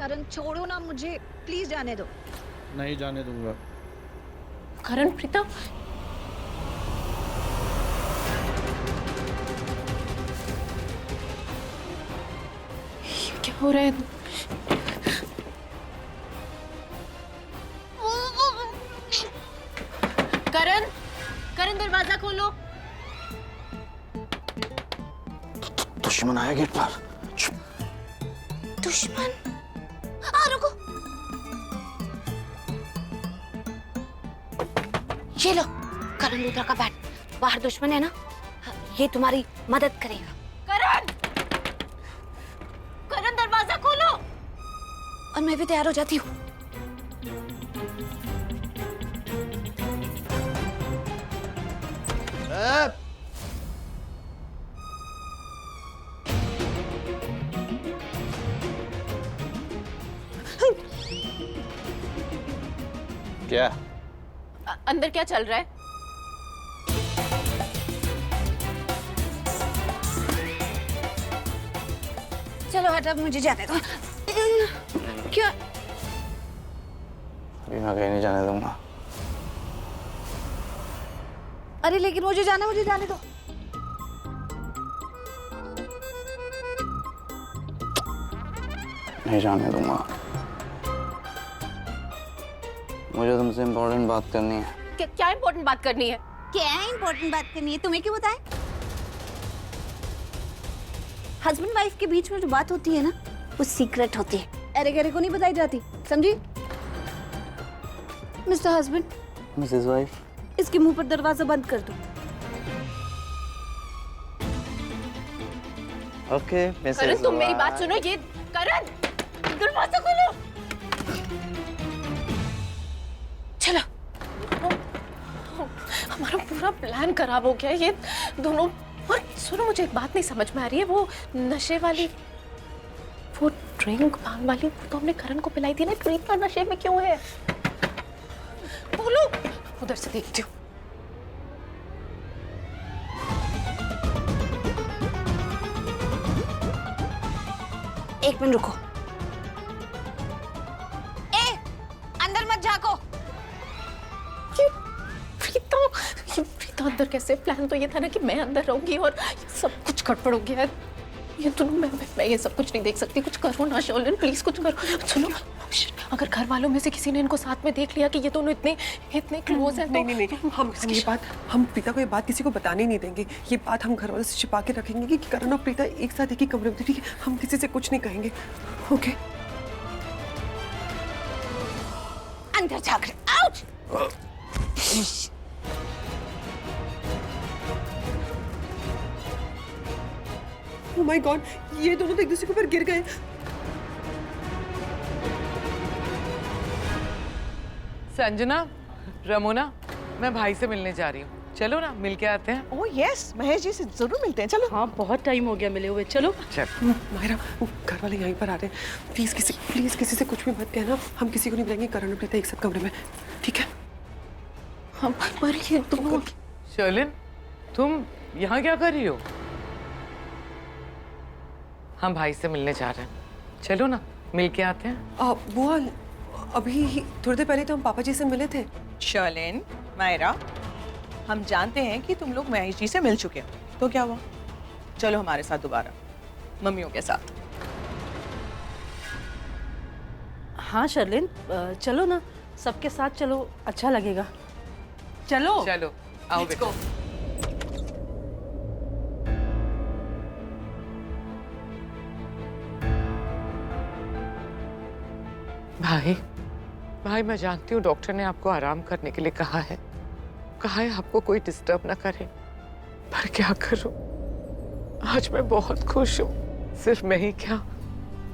करण छोड़ो ना मुझे, प्लीज जाने दो। नहीं जाने दूंगा। करण, प्रीता, ये क्या हो रहा है? करण, करण दरवाजा खोलो। दुश्मन आया गेट पर। दुश्मन? रुको। ये लो करण रुद्रा का बैट। बाहर दुश्मन है ना, ये तुम्हारी मदद करेगा। करण, करण दरवाजा खोलो। और मैं भी तैयार हो जाती हूँ। क्या? अंदर क्या चल रहा है? चलो हट, अब मुझे जाने दो। क्या? अभी मैं कहीं नहीं जाने दूंगा। अरे लेकिन मुझे जाने दो। नहीं जाने दूंगा। मुझे तुमसे इम्पोर्टेंट बात करनी है। क्या इम्पोर्टेंट बात करनी है? क्या इम्पोर्टेंट बात करनी है? तुम्हें क्यों बताएं? हस्बैंड वाइफ के बीच में जो बात होती है ना, वो सीक्रेट होती है। अरे गरे को नहीं बताई जाती, समझी? मिस्टर हस्बैंड, मिसेस वाइफ, इसके मुंह पर दरवाजा बंद कर दो। Okay Mrs. करण, तुम मेरी बात सुनो। ये करण, दरवाजा खोलो। चलो, हमारा पूरा प्लान खराब हो गया। ये दोनों। और सुनो, मुझे एक बात नहीं समझ में आ रही है। वो नशे वाली, वो ड्रिंक भांग वाली, वो तो हमने करण को पिलाई थी ना। प्रीता नशे में क्यों है? बोलो। उधर से देखती हूँ। एक मिनट रुको। अंदर मत झांको। प्रीता अंदर कैसे? प्लान तो ये था ना कि मैं अंदर रहूंगी और ये सब कुछ गड़बड़ हो गया है। ये दोनों, मैं ये सब कुछ नहीं देख सकती। कुछ करो ना शर्लिन, प्लीज कुछ करो। सुनो, अगर घर वालों में से किसी ने इनको साथ में देख लिया कि ये दोनों इतने क्लोज हैं, तो नहीं, हम प्रीता को ये बात किसी को बताने नहीं देंगे। ये बात हम घर वालों से छिपा के रखेंगे कि करण और प्रीता एक साथ एक ही कमरे में थे, ठीक है? हम किसी से कुछ नहीं कहेंगे, ओके? अंदर झांक रहे। आउट। ओह माय गॉड, ये दोनों तो एक दूसरे के ऊपर गिर गए। संजना, रमोना, मैं भाई से मिलने जा रही हूँ। चलो ना, मिल के आते हैं। ओह यस, महेश जी से जरूर मिलते हैं। चलो। हाँ, बहुत टाइम हो गया मिले हुए। चलो। चल। मायरा, घर वाले यहीं पर आ रहे हैं। प्लीज किसी से कुछ भी मत कहना। हम किसी को नहीं बुलाएंगे। करण और प्रीता एक साथ कमरे में, ठीक है? हम पर ये दोनों। शर्लिन, तुम यहाँ क्या कर रही हो? हम भाई से मिलने जा रहे हैं। चलो ना, मिल के आते हैं। बुआ, अभी थोड़ी देर पहले तो हम पापा जी से मिले थे। शर्लिन, मायरा, हम जानते हैं कि तुम लोग महेश जी से मिल चुके हो, तो क्या हुआ? चलो हमारे साथ दोबारा, मम्मियों के साथ। हाँ शर्लिन, चलो ना, सबके साथ चलो, अच्छा लगेगा। चलो। चलो, आओ बेटा। भाई, मैं जानती हूँ डॉक्टर ने आपको आराम करने के लिए कहा है आपको कोई डिस्टर्ब ना करे, पर क्या करूं, आज मैं बहुत खुश हूँ। सिर्फ मैं ही क्या,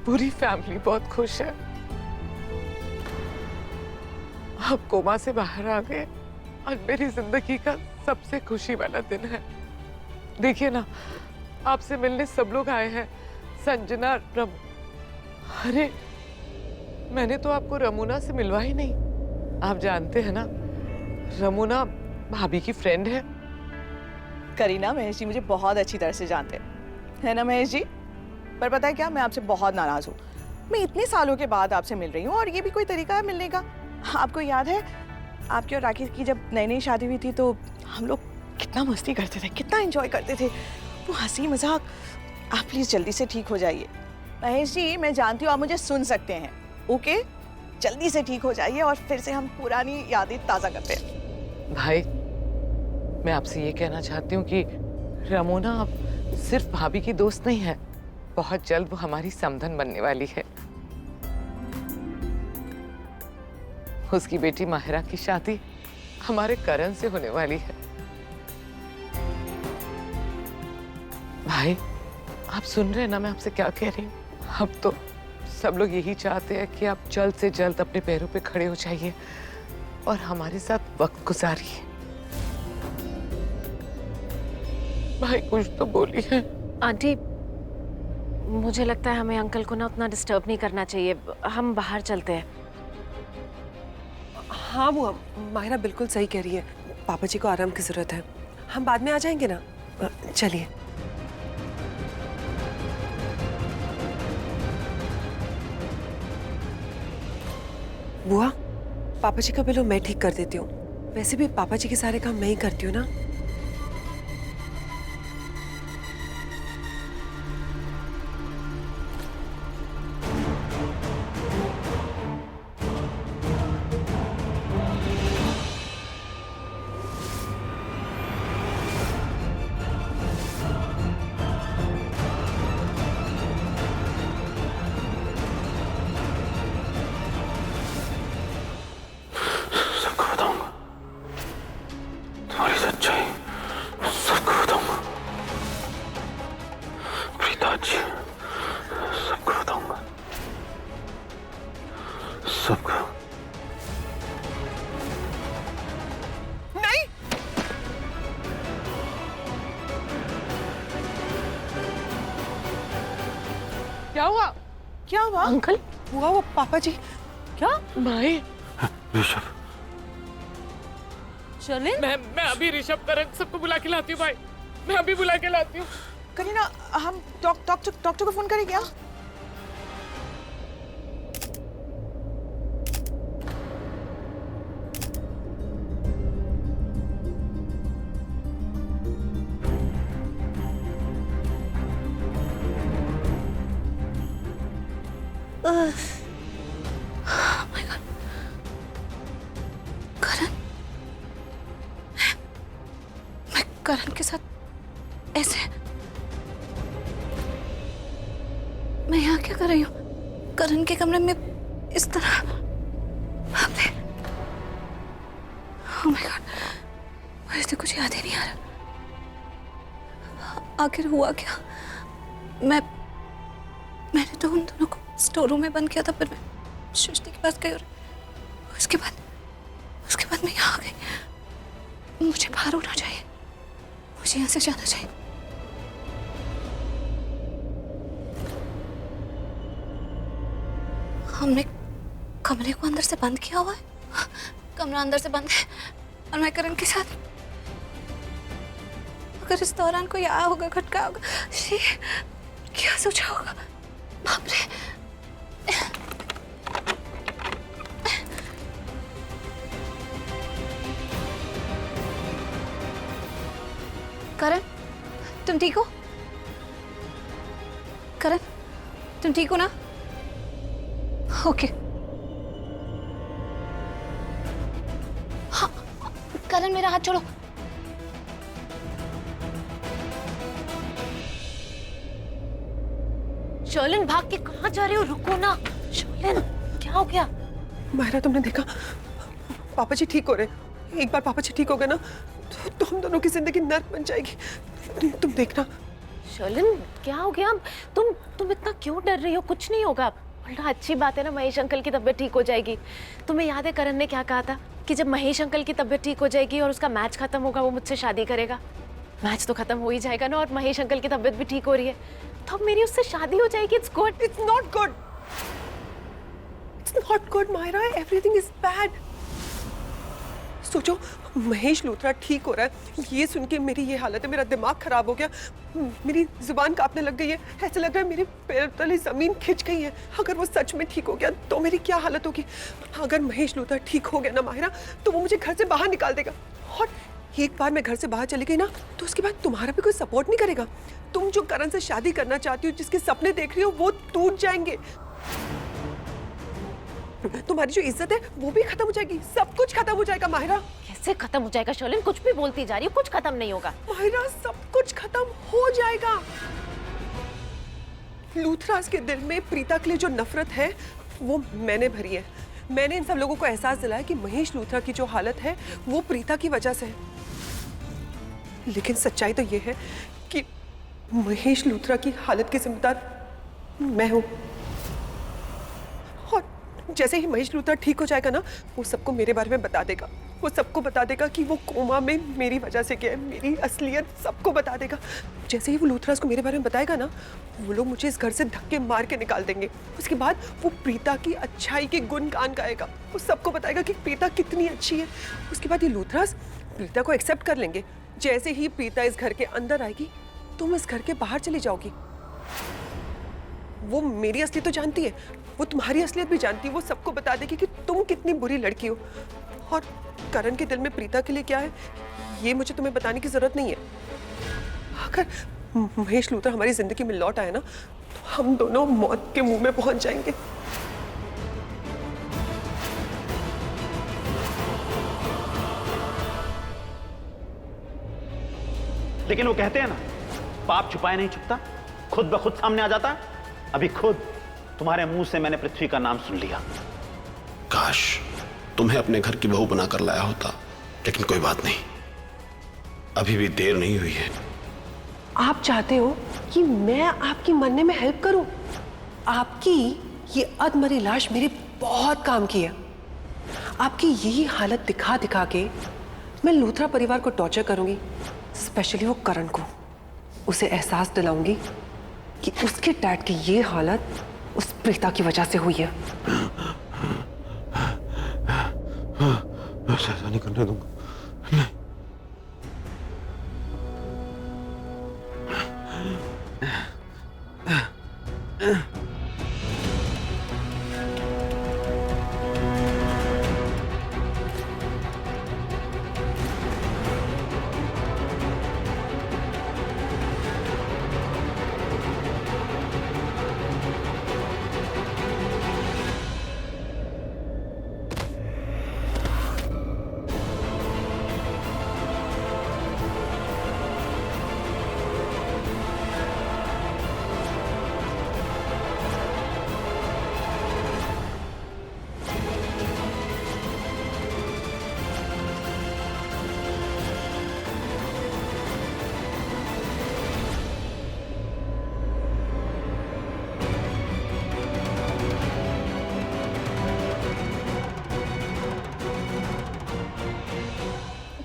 पूरी फैमिली बहुत खुश है। आप कोमा से बाहर आ गए। आज मेरी जिंदगी का सबसे खुशी वाला दिन है। देखिए ना, आपसे मिलने सब लोग आए हैं। संजना, अरे मैंने तो आपको रमूना से मिलवा ही नहीं। आप जानते हैं ना, रमूना भाभी की फ्रेंड है। करीना, महेश जी मुझे बहुत अच्छी तरह से जानते हैं, है ना महेश जी? पर पता है क्या, मैं आपसे बहुत नाराज हूँ। मैं इतने सालों के बाद आपसे मिल रही हूँ और ये भी कोई तरीका है मिलने का? आपको याद है आपकी और राखी की जब नई नई शादी हुई थी तो हम लोग कितना मस्ती करते थे, कितना एंजॉय करते थे, वो हंसी मजाक। आप प्लीज जल्दी से ठीक हो जाइए। महेश जी, मैं जानती हूँ आप मुझे सुन सकते हैं, ओके? जल्दी से ठीक हो जाइए और फिर से हम पुरानी यादें ताज़ा करते हैं। भाई, मैं आपसे ये कहना चाहती हूँ कि रमोना अब सिर्फ भाभी की दोस्त नहीं है, बहुत जल्द वो हमारी समधन बनने वाली है। उसकी बेटी माहिरा की शादी हमारे करण से होने वाली है। भाई, आप सुन रहे हैं ना मैं आपसे क्या कह रही हूँ? अब तो सब लोग यही चाहते हैं कि आप जल्द से जल्द अपने पैरों पे खड़े हो जाइए और हमारे साथ वक्त गुजारिए। भाई कुछ तो बोलिए। आंटी, मुझे लगता है हमें अंकल को ना उतना डिस्टर्ब नहीं करना चाहिए, हम बाहर चलते हैं। हाँ वो माहिरा बिल्कुल सही कह रही है, पापा जी को आराम की जरूरत है, हम बाद में आ जाएंगे ना। चलिए। बुआ, पापा जी का बिलो मैं ठीक कर देती हूँ, वैसे भी पापा जी के सारे काम मैं ही करती हूँ ना। सबको बताऊंगा तुम्हारी सच्चाई, सबको बताऊंगा प्रीता जी, सबको बताऊंगा, सबको। नहीं, क्या हुआ? क्या हुआ? अंकल, बुआ वो पापा जी। क्या? भाई, ऋषभ, चले मैं अभी ऋषभ करण सबको बुला के लाती हूँ। भाई, मैं अभी बुला के लाती हूँ। करीना, हम डॉक्टर को फोन करें क्या? करण, मैं करण के साथ ऐसे, मैं यहाँ क्या कर रही हूँ? करण के कमरे में इस तरह? बाप रे, ओह माय गॉड, मुझे तो कुछ याद ही नहीं आ रहा। आखिर हुआ क्या? मैंने तो उन दोनों को स्टोर रूम में बंद किया था, फिर मैं सृष्टि के पास गई और उसके बाद मैं यहाँ आ गई। मुझे बाहर उठना चाहिए, मुझे यहाँ से जाना चाहिए। हमने कमरे को अंदर से बंद किया हुआ है, कमरा अंदर से बंद है और मैं करण के साथ। अगर इस दौरान कोई आया होगा, खटका होगा, क्या सोचा होगा? बाप रे, करण, तुम ठीक हो? करण, तुम ठीक हो ना? ओके। हाँ, करण मेरा हाथ छोड़ो। शर्लिन, भाग के कहाँ जा रहे हो? रुको ना। शर्लिन, क्या हो गया? माहिरा, तुमने देखा पापा जी ठीक हो रहे, एक बार पापा जी ठीक हो गए ना तो हम दोनों की जिंदगी नर्क बन जाएगी। तुम देखना। शर्लिन, क्या हो गया? तुम इतना क्यों डर रही हो? कुछ नहीं होगा। उल्टा अच्छी बात है ना, महेश अंकल की तबीयत ठीक हो जाएगी। तुम्हें याद है करण ने क्या कहा था कि जब महेश अंकल की तबीयत ठीक हो जाएगी और उसका मैच खत्म होगा वो मुझसे शादी करेगा। मैच तो खत्म हो ही जाएगा ना, और महेश अंकल की तबीयत भी ठीक हो रही है, तो अब मेरी उससे शादी हो जाएगी। It's good. It's not good, it's not good Mahira, everything is bad. सोचो महेश लूथरा ठीक हो रहा है, ये सुन के मेरी ये हालत है, मेरा दिमाग खराब हो गया, मेरी जुबान कांपने लग गई है, ऐसा लग रहा है मेरे पैर तले जमीन खिंच गई है। अगर वो सच में ठीक हो गया तो मेरी क्या हालत होगी। अगर महेश लूथरा ठीक हो गया ना माहिरा, तो वो मुझे घर से बाहर निकाल देगा, और एक बार मैं घर से बाहर चली गई ना तो उसके बाद तुम्हारा भी कोई सपोर्ट नहीं करेगा। तुम जो करण से शादी करना चाहती हो, जिसके सपने देख रही हो, वो टूट जाएंगे। तुम्हारी जो इज्जत है वो भी खत्म हो जाएगी, सब कुछ खत्म हो जाएगा माहिरा। कैसे खत्म हो जाएगा शर्लिन? कुछ भी बोलती जा रही हो, कुछ खत्म नहीं होगा। माहिरा सब कुछ खत्म हो जाएगा। लूथरास के दिल में प्रीता के लिए जो नफरत है वो मैंने भरी है। मैंने इन सब लोगों को एहसास दिलाया कि महेश लूथरा की जो हालत है वो प्रीता की वजह से है। लेकिन सच्चाई तो ये है कि महेश लूथरा की हालत की जिम्मेदार मैं हूं। और जैसे ही महेश लूथरा ठीक हो जाएगा ना, वो सबको मेरे बारे में बता देगा। वो सबको बता देगा कि वो कोमा में मेरी वजह से गया है, मेरी असलियत सबको बता देगा। जैसे ही वो लूथरास को मेरे बारे में बताएगा ना, वो लोग मुझे इस घर से धक्के मार के निकाल देंगे। उसके बाद वो प्रीता की अच्छाई के गुणगान गाएगा, वो सबको बताएगा कि प्रीता कितनी अच्छी है। उसके बाद ये लूथरास प्रीता को एक्सेप्ट कर लेंगे। जैसे ही प्रीता इस घर के अंदर आएगी, तुम इस घर के बाहर चली जाओगी। वो मेरी असलियत तो जानती है, वो तुम्हारी असलियत भी जानती है। वो सबको बता देगी कि तुम कितनी बुरी लड़की हो। और करण के दिल में प्रीता के लिए क्या है, ये मुझे तुम्हें बताने की जरूरत नहीं है। अगर महेश लूथरा हमारी जिंदगी में लौट आए ना, तो हम दोनों मौत के मुंह में पहुंच जाएंगे। लेकिन वो कहते हैं ना, पाप छुपाए नहीं छुपता, खुद ब खुद सामने आ जाता। अभी खुद तुम्हारे मुंह से मैंने पृथ्वी का नाम सुन लिया। काश तुम्हें अपने घर की बहू बनाकर लाया होता, लेकिन कोई बात नहीं, अभी भी देर नहीं हुई है। आप चाहते हो कि मैं आपकी मरने में हेल्प करूं? आपकी ये अधमरी लाश मेरे बहुत काम की है। आपकी यही हालत दिखा दिखा के मैं लूथरा परिवार को टॉर्चर करूंगी, स्पेशली वो करण को। उसे एहसास दिलाऊंगी कि उसके डैड की ये हालत उस प्रीता की वजह से हुई है। ऐसा नहीं करने दूंगा।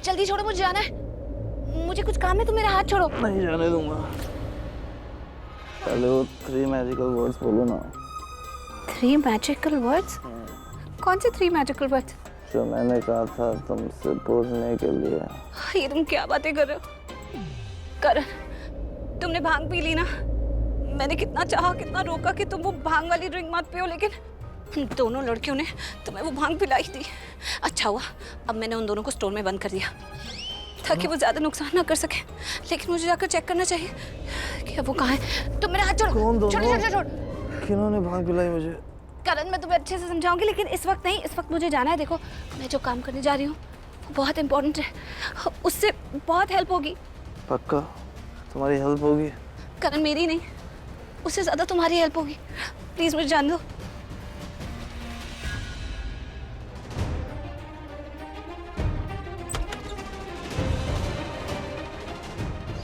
जल्दी छोड़ो, मुझे जाना है। मुझे कुछ काम है, तुम मेरा हाथ छोड़ो। नहीं जाने दूंगा। पहले वो 3 मैजिकल वर्ड्स बोलो ना। 3 मैजिकल वर्ड्स? कौन से 3 मैजिकल वर्ड्स? जो मैंने कहा था तुमसे बोलने के लिए। ये तुम क्या बातें कर रहे हो? करण, तुमने भांग पी ली ना? मैंने कितना चाहा, कितना रोका कि तुम वो भांग वाली ड्रिंक मत पियो, लेकिन दोनों लड़कियों ने तुम्हें वो भांग पिलाई थी। अच्छा हुआ अब मैंने उन दोनों को स्टोर में बंद कर दिया ताकि वो ज्यादा नुकसान ना कर सके। लेकिन मुझे जाकर चेक करना चाहिए कि अब वो कहाँ है। तुम मेरा हाथ छोड़। कौन दोनों? छोड़ छोड़ छोड़। किन्होंने भांग पिलाई मुझे? करण, मैं तुम्हें अच्छे से समझाऊंगी, लेकिन इस वक्त नहीं। इस वक्त मुझे जाना है। देखो, मैं जो काम करने जा रही हूँ वो बहुत इंपॉर्टेंट है, उससे बहुत हेल्प होगी। पक्का तुम्हारी हेल्प होगी? करण, मेरी नहीं, उससे ज्यादा तुम्हारी हेल्प होगी। प्लीज मुझे जान दो।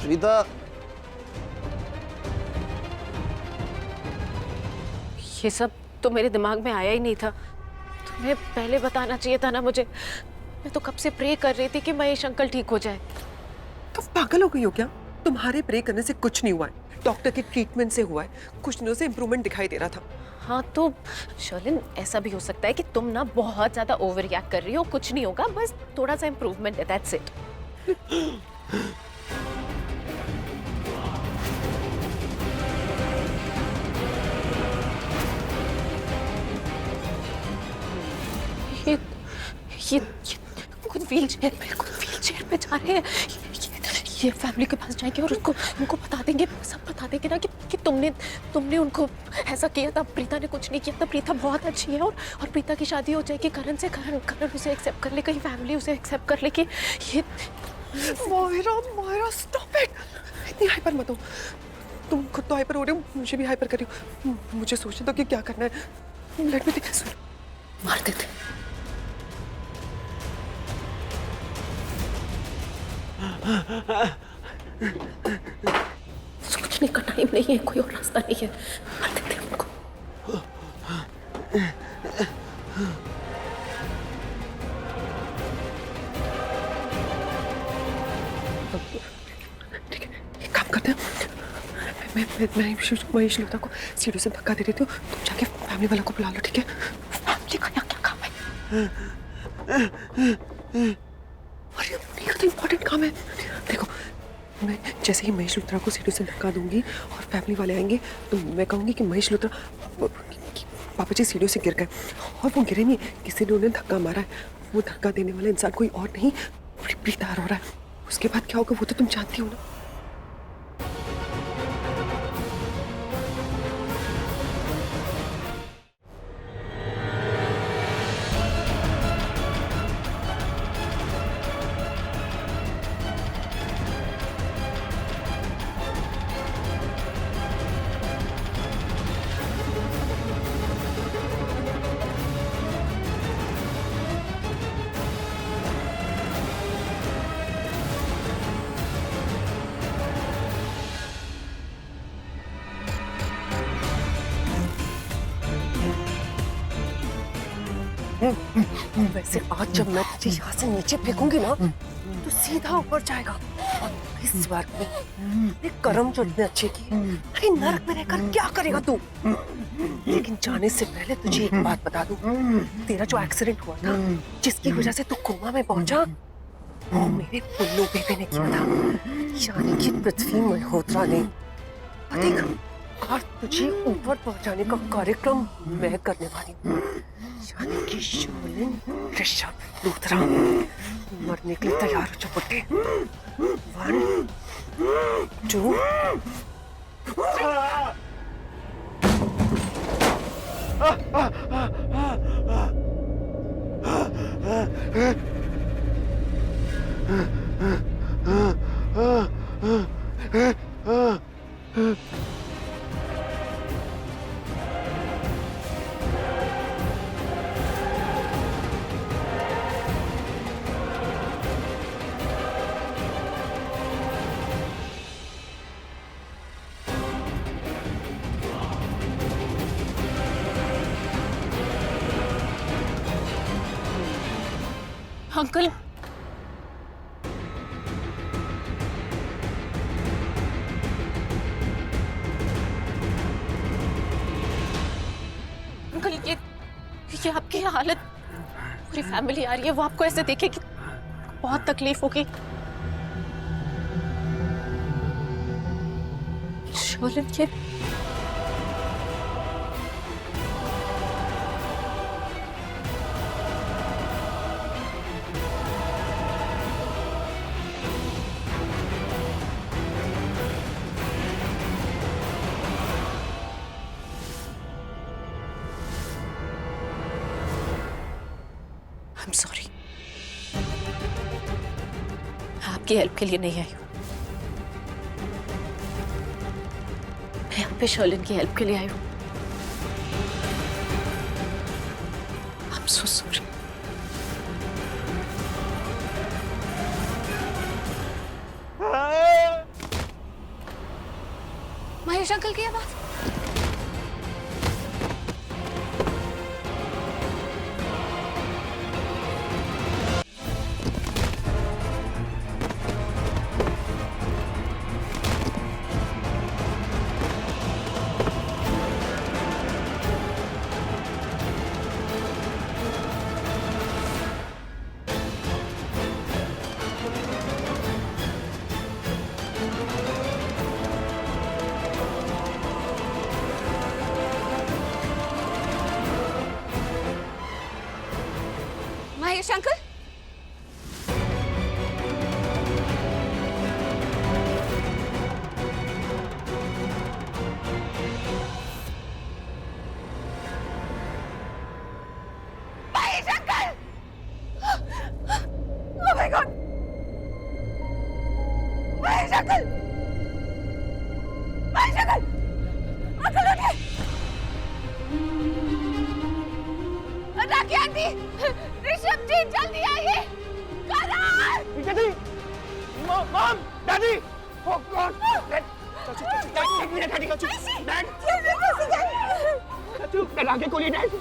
श्रीता, ये सब तो मेरे दिमाग में आया ही नहीं था। तुम्हें पहले बताना चाहिए था ना मुझे। मैं तो कब से प्रे कर रही थी कि महेश अंकल ठीक हो जाए। तुम पागल हो गई हो क्या? तुम्हारे प्रे करने से कुछ नहीं हुआ है, डॉक्टर के ट्रीटमेंट से हुआ है। कुछ दिनों से इंप्रूवमेंट दिखाई दे रहा था। हाँ तो शर्लिन, ऐसा भी हो सकता है कि तुम ना बहुत ज्यादा ओवर रिएक्ट कर रही हो, कुछ नहीं होगा, बस थोड़ा सा इम्प्रूवमेंट है, दैट्स इट। ये खुद व्हील चेयर पे जा रहे हैं। ये फैमिली के पास जाएंगे और उनको बता देंगे, सब बता देंगे ना कि तुमने उनको ऐसा किया था। प्रीता ने कुछ नहीं किया था, प्रीता बहुत अच्छी है और प्रीता की शादी हो जाएगी करण से। करण उसे एक्सेप्ट कर लेगा, फैमिली उसे एक्सेप्ट कर लेगी। ये मोइरा स्टॉप इट, इतनी हाइपर मत हो। तुम खुद तो हाइपर हो रहे हो, मुझे भी हाइपर कर रही हो। मुझे सोचने दो कि क्या करना है। Let me think. मार देते। सोचने का टाइम नहीं है, कोई और रास्ता नहीं है, मार देते हैं उनको। ठीक है, एक काम करते हैं, मैं महेश लूथरा को सीढ़ी से धक्का दे देती हूँ, तुम जाके फैमिली वालों को बुला लो, ठीक है? फैमिली का यहाँ क्या काम है? अरे ये तो इम्पोर्टेंट काम है। देखो, मैं जैसे ही महेश लूथरा को सीढ़ी से धक्का दूंगी और फैमिली वाले आएंगे तो मैं कहूँगी कि महेश लूथरा, पापा जी सीढ़ियों से गिर गए, और वो गिरे नहीं, किसी ने उन्हें धक्का मारा है। वो धक्का देने वाला इंसान कोई और नहीं, प्रीता अरोरा है। उसके बाद क्या होगा वो तो तुम जानती हो ना। वैसे आज जब मैं तुझे यहाँ से नीचे फेंकूंगी ना तो सीधा ऊपर जाएगा। और इस बार में कर्म जो इतने अच्छे की, अरे नरक में रहकर क्या करेगा तू? लेकिन जाने से पहले तुझे एक बात बता दूं, तेरा जो एक्सीडेंट हुआ था, जिसकी वजह से तू कोमा में पहुंचा, वो मेरे पुल्लू बेबे ने किया था, यानी कि पृथ्वी मल्होत्रा ने। देख, आज तुझे ऊपर पहुंचाने का कार्यक्रम मैं करने वाली हूँ, यानी कि शर्लिन ऋषभ लूथरा। मरने के लिए तैयार हो जा बेटे। 1 2 अंकल, अंकल ये आपकी हालत, पूरी फैमिली आ रही है, वो आपको ऐसे देखेगी, बहुत तकलीफ होगी। शर्लिन, ये I'm sorry, आपकी हेल्प के लिए नहीं आई हूँ, मैं यहाँ पे शर्लिन की हेल्प के लिए आई हूँ। I'm so sorry। Mahesh uncle की आवाज। Mahesh uncle, Mahesh uncle! Oh my God! Mahesh uncle! Mahesh uncle! Uncle उठिए! राखी आंटी, ऋषभ जी जल्दी आइए! करण! डैडी, मॉम, डैडी, ओह गॉड, डैड, एक मिनट, डैडी, डैड, डैड, आगे खोलिए डैड।